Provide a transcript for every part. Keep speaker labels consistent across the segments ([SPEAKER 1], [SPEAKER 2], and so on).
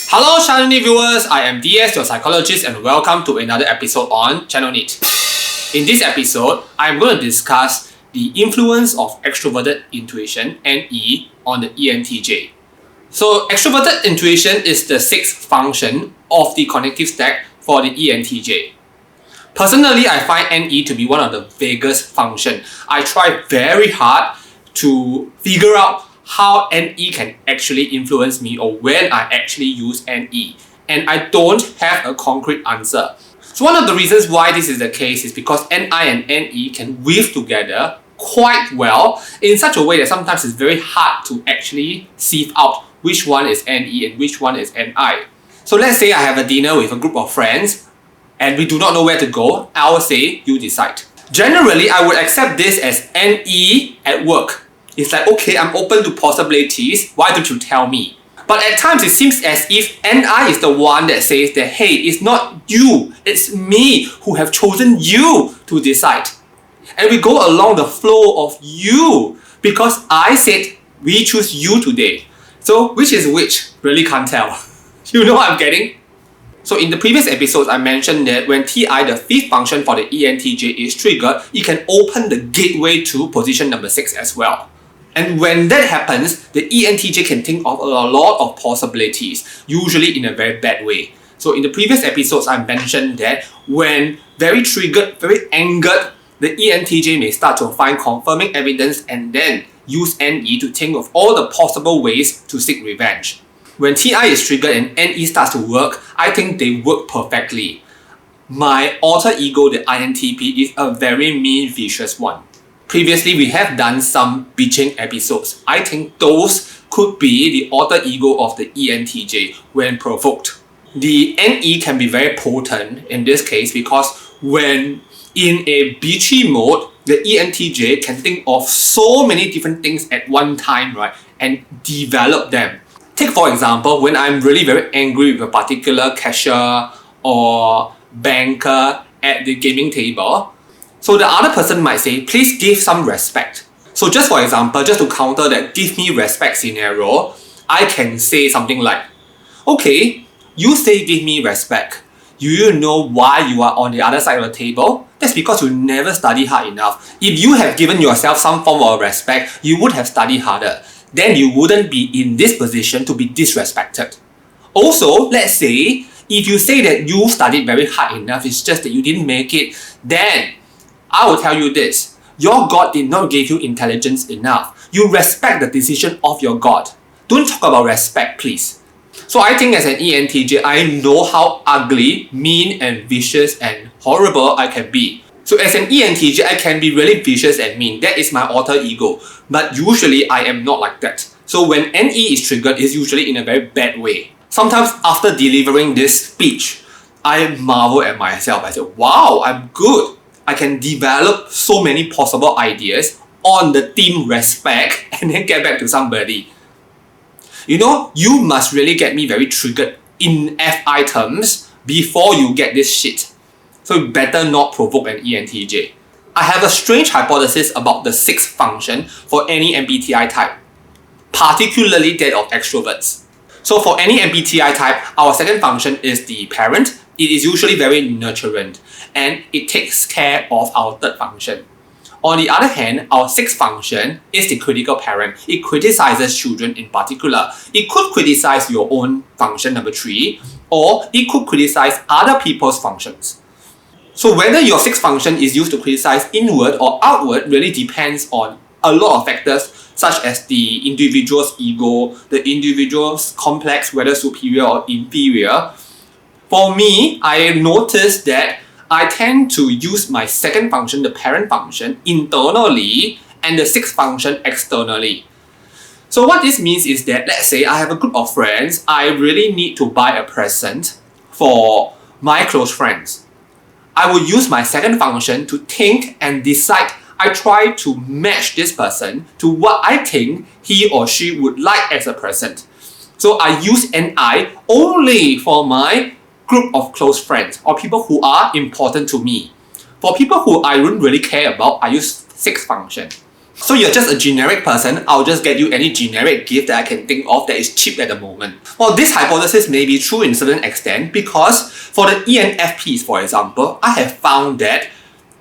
[SPEAKER 1] Hello Shiny viewers, I am DS, your psychologist, and welcome to another episode on Channel NITT. In this episode, I am going to discuss the influence of extroverted intuition, NE, on the ENTJ. So extroverted intuition is the sixth function of the cognitive stack for the ENTJ. Personally, I find NE to be one of the vaguest functions. I try very hard to figure out how NE can actually influence me or when I actually use NE. And I don't have a concrete answer. So one of the reasons why this is the case is because NI and NE can weave together quite well in such a way that sometimes it's very hard to actually sieve out which one is NE and which one is NI. So let's say I have a dinner with a group of friends and we do not know where to go. I will say, you decide. Generally, I would accept this as NE at work. It's like, okay, I'm open to possibilities, why don't you tell me? But at times it seems as if NI is the one that says that, hey, it's not you, it's me who have chosen you to decide. And we go along the flow of you because I said we choose you today. So which is which? Really can't tell. You know what I'm getting? So in the previous episodes, I mentioned that when TI, the fifth function for the ENTJ, is triggered, it can open the gateway to position number 6 as well. And when that happens, the ENTJ can think of a lot of possibilities, usually in a very bad way. So in the previous episodes, I mentioned that when very triggered, very angered, the ENTJ may start to find confirming evidence and then use NE to think of all the possible ways to seek revenge. When TI is triggered and NE starts to work, I think they work perfectly. My alter ego, the INTP, is a very mean, vicious one. Previously, we have done some bitching episodes. I think those could be the alter ego of the ENTJ when provoked. The NE can be very potent in this case because when in a bitchy mode, the ENTJ can think of so many different things at one time, right, and develop them. Take for example, when I'm really very angry with a particular cashier or banker at the gaming table, so the other person might say, please give some respect. So just for example, just to counter that give me respect scenario, I can say something like, okay, you say give me respect. Do you know why you are on the other side of the table? That's because you never study hard enough. If you have given yourself some form of respect, you would have studied harder. Then you wouldn't be in this position to be disrespected. Also, let's say, if you say that you studied very hard enough, it's just that you didn't make it, then I will tell you this, your God did not give you intelligence enough. You respect the decision of your God. Don't talk about respect, please. So I think as an ENTJ, I know how ugly, mean and vicious and horrible I can be. So as an ENTJ, I can be really vicious and mean. That is my alter ego. But usually I am not like that. So when NE is triggered, it's usually in a very bad way. Sometimes after delivering this speech, I marvel at myself. I say, wow, I'm good. I can develop so many possible ideas on the theme respect and then get back to somebody. You know, you must really get me very triggered in FI terms before you get this shit. So you better not provoke an ENTJ. I have a strange hypothesis about the sixth function for any MBTI type, particularly that of extroverts. So for any MBTI type, our second function is the parent. It is usually very nurturant and it takes care of our third function. On the other hand, our sixth function is the critical parent. It criticizes children in particular. It could criticize your own function number 3, or it could criticize other people's functions. So whether your sixth function is used to criticize inward or outward really depends on a lot of factors such as the individual's ego, the individual's complex, whether superior or inferior. For me, I noticed that I tend to use my second function, the parent function, internally and the sixth function externally. So what this means is that, let's say I have a group of friends, I really need to buy a present for my close friends. I will use my second function to think and decide. I try to match this person to what I think he or she would like as a present. So I use NI only for my group of close friends or people who are important to me. For people who I don't really care about, I use sixth function. So you're just a generic person, I'll just get you any generic gift that I can think of that is cheap at the moment. Well, this hypothesis may be true in a certain extent because for the ENFPs, for example, I have found that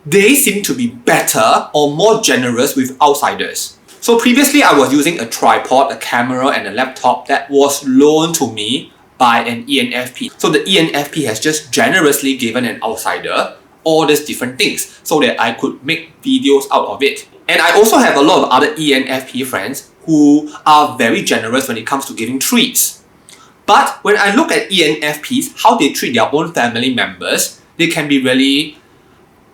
[SPEAKER 1] they seem to be better or more generous with outsiders. So previously I was using a tripod, a camera and a laptop that was loaned to me by an ENFP. So the ENFP has just generously given an outsider all these different things so that I could make videos out of it. And I also have a lot of other ENFP friends who are very generous when it comes to giving treats. But when I look at ENFPs, how they treat their own family members, they can be really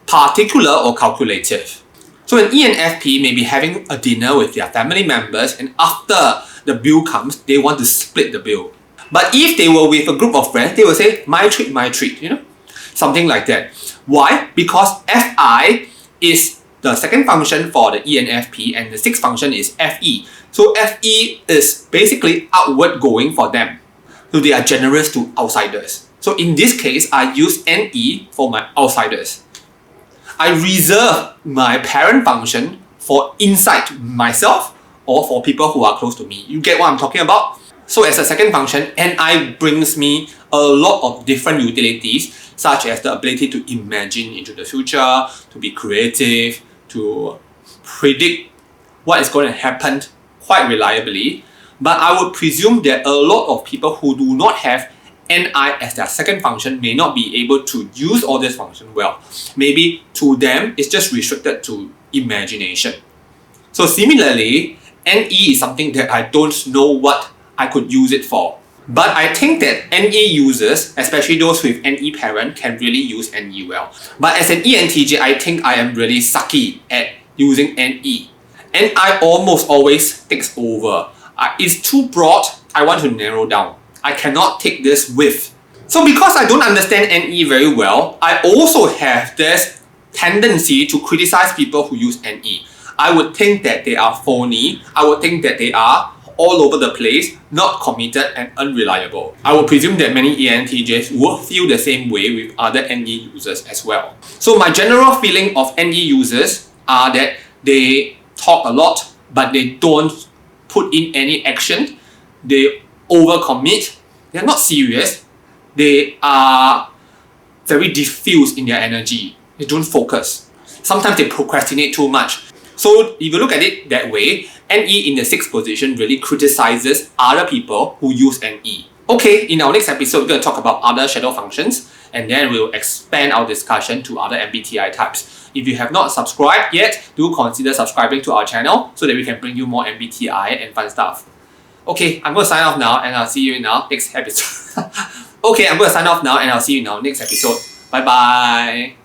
[SPEAKER 1] particular or calculative. So an ENFP may be having a dinner with their family members and after the bill comes, they want to split the bill. But if they were with a group of friends, they will say, my treat, something like that. Why? Because FI is the second function for the ENFP and the sixth function is FE. So FE is basically outward going for them. So they are generous to outsiders. So in this case, I use NE for my outsiders. I reserve my parent function for inside myself or for people who are close to me. You get what I'm talking about? So as a second function, NI brings me a lot of different utilities such as the ability to imagine into the future, to be creative, to predict what is going to happen quite reliably. But I would presume that a lot of people who do not have NI as their second function may not be able to use all this function well. Maybe to them, it's just restricted to imagination. So similarly, NE is something that I don't know what I could use it for. But I think that NE users, especially those with NE parent, can really use NE well. But as an ENTJ, I think I am really sucky at using NE. NI almost always takes over. It's too broad, I want to narrow down. I cannot take this with. So because I don't understand NE very well, I also have this tendency to criticize people who use NE. I would think that they are phony. I would think that they are all over the place, not committed and unreliable. I would presume that many ENTJs will feel the same way with other NE users as well. So my general feeling of NE users are that they talk a lot, but they don't put in any action. They overcommit. They're not serious. They are very diffuse in their energy. They don't focus. Sometimes they procrastinate too much. So if you look at it that way, NE in the sixth position really criticizes other people who use NE. Okay, in our next episode, we're going to talk about other shadow functions and then we'll expand our discussion to other MBTI types. If you have not subscribed yet, do consider subscribing to our channel so that we can bring you more MBTI and fun stuff. Okay, I'm going to sign off now and I'll see you in our next episode. Bye bye.